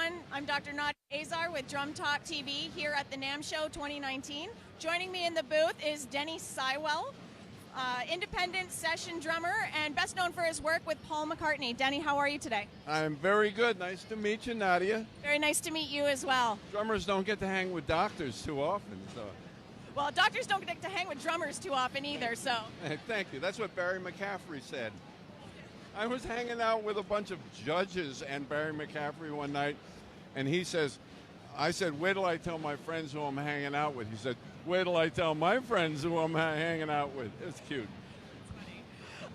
everyone. I'm Dr. Nadia Azar with Drum Talk TV here at the NAMM Show 2019. Joining me in the booth is Denny Seiwell, independent session drummer and best known for his work with Paul McCartney. Denny, how are you today? I'm very good. Nice to meet you, Nadia. Very nice to meet you as well. Drummers don't get to hang with doctors too often, so. Well, doctors don't get to hang with drummers too often either, so. Thank you. That's what Barry McCaffrey said. I was hanging out with a bunch of judges and Barry McCaffrey one night, and he says, I said, wait till I tell my friends who I'm hanging out with. He said, wait till I tell my friends who I'm hanging out with. It's cute.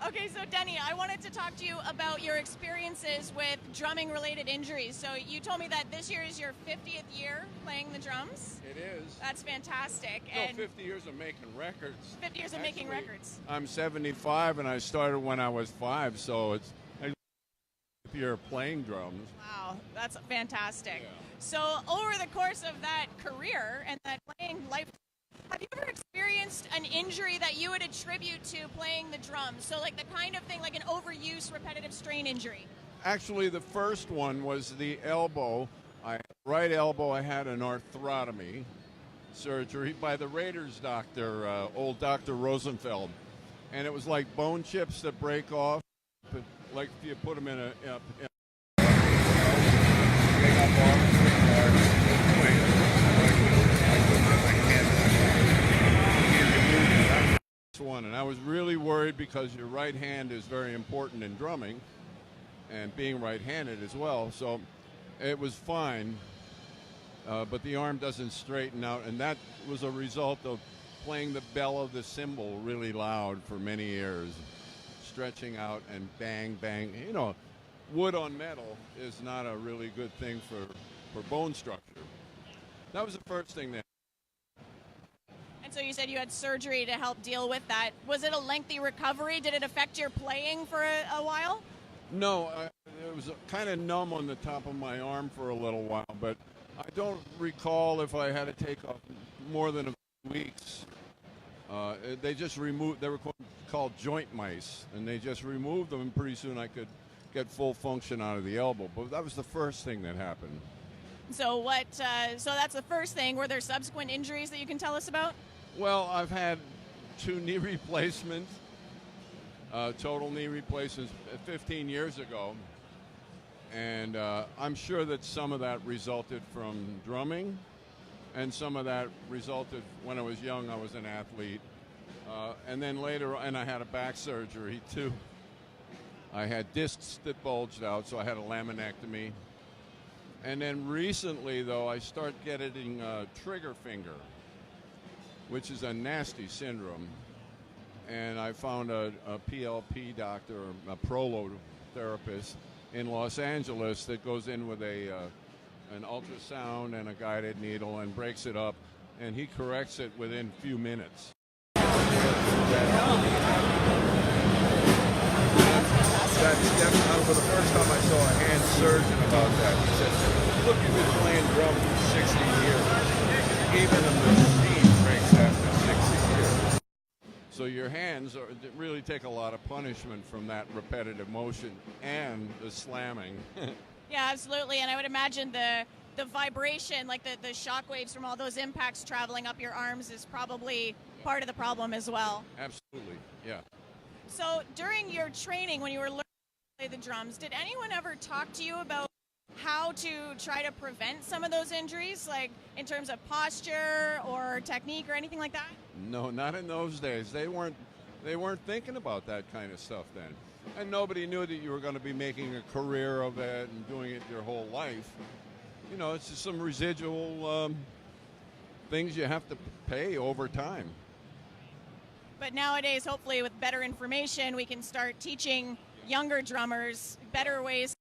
Okay, so Denny, I wanted to talk to you about your experiences with drumming-related injuries. So you told me that this year is your 50th year playing the drums. It is. That's fantastic. No, And 50 years of making records. 50 years of making records. I'm 75, and I started when I was 5, so it's a year playing drums. Wow, that's fantastic. Yeah. So over the course of that career and that playing life, have you ever experienced an injury that you would attribute to playing the drums? So like the kind of thing like an overuse repetitive strain injury? Actually, the first one was the elbow. Right elbow, I had an arthrotomy surgery by the Raiders doctor, old Dr. Rosenfeld. And it was like bone chips that break off, but like if you put them in a one, and I was really worried because your right hand is very important in drumming and being right-handed as well, so it was fine, but the arm doesn't straighten out, and that was a result of playing the bell of the cymbal really loud for many years, stretching out and bang, bang. You know, wood on metal is not a really good thing for bone structure. That was the first thing that. So you said you had surgery to help deal with that. Was it a lengthy recovery? Did it affect your playing for a while? No, it was kind of numb on the top of my arm for a little while, but I don't recall if I had to take off more than a few weeks. They just removed, they were called joint mice, and they just removed them, and pretty soon I could get full function out of the elbow. But that was the first thing that happened. So so that's the first thing. Were there subsequent injuries that you can tell us about? Well, I've had 2 knee replacements, total knee replacements 15 years ago, and I'm sure that some of that resulted from drumming, and some of that resulted when I was young. I was an athlete, and then later, and I had a back surgery too. I had discs that bulged out, so I had a laminectomy, and then recently, though, I started getting trigger finger, which is a nasty syndrome, and I found a PLP doctor, a prolo therapist in Los Angeles that goes in with an ultrasound and a guided needle and breaks it up, and he corrects it within a few minutes. For the first time I saw a hand surgeon about that. He said, look, you've been playing drums for 60 years. Even a machine breaks after 60 years. So your hands really take a lot of punishment from that repetitive motion and the slamming. Yeah, absolutely. And I would imagine the vibration, like the shock waves from all those impacts traveling up your arms is probably part of the problem as well. Absolutely, yeah. So during your training, when you were learning to play the drums, did anyone ever talk to you about how to try to prevent some of those injuries, like in terms of posture or technique or anything like that? No, not in those days. They weren't thinking about that kind of stuff then. And nobody knew that you were going to be making a career of it and doing it your whole life. You know, it's just some residual things you have to pay over time. But nowadays, hopefully with better information, we can start teaching younger drummers better ways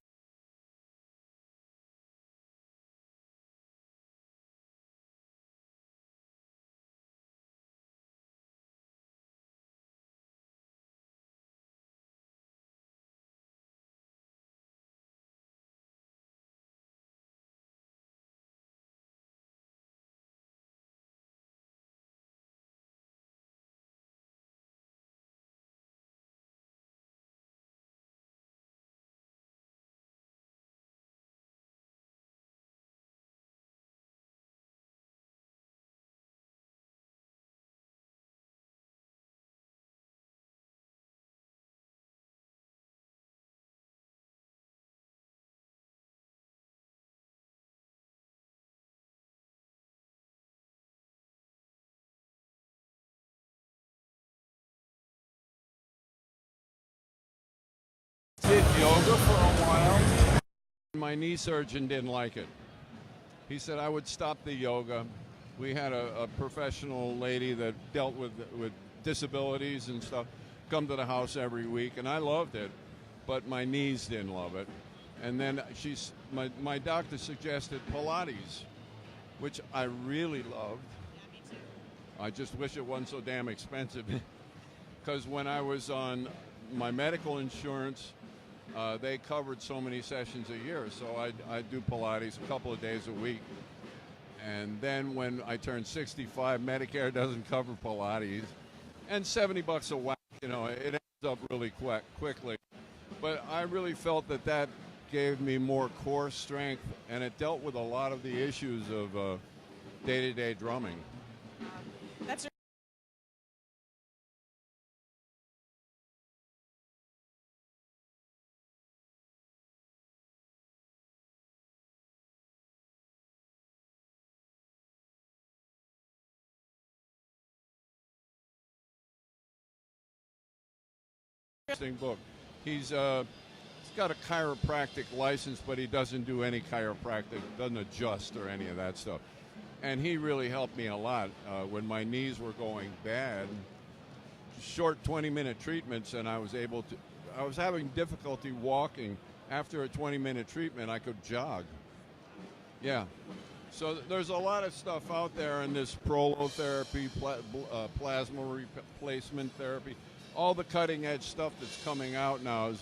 yoga for a while. My knee surgeon didn't like it. He said I would stop the yoga. We had a professional lady that dealt with disabilities and stuff come to the house every week, and I loved it, but my knees didn't love it. And then my doctor suggested Pilates, which I really loved. I just wish it wasn't so damn expensive. Because when I was on my medical insurance, they covered so many sessions a year. So I do Pilates a couple of days a week. And then when I turned 65, Medicare doesn't cover Pilates. And $70 a whack, it ends up really quickly. But I really felt that gave me more core strength, and it dealt with a lot of the issues of day-to-day drumming. That's interesting book. He's got a chiropractic license, but he doesn't do any chiropractic, doesn't adjust or any of that stuff. And he really helped me a lot when my knees were going bad. Short 20-minute treatments, and I was having difficulty walking. After a 20-minute treatment, I could jog. Yeah. So there's a lot of stuff out there in this prolotherapy, plasma replacement therapy. All the cutting edge stuff that's coming out now is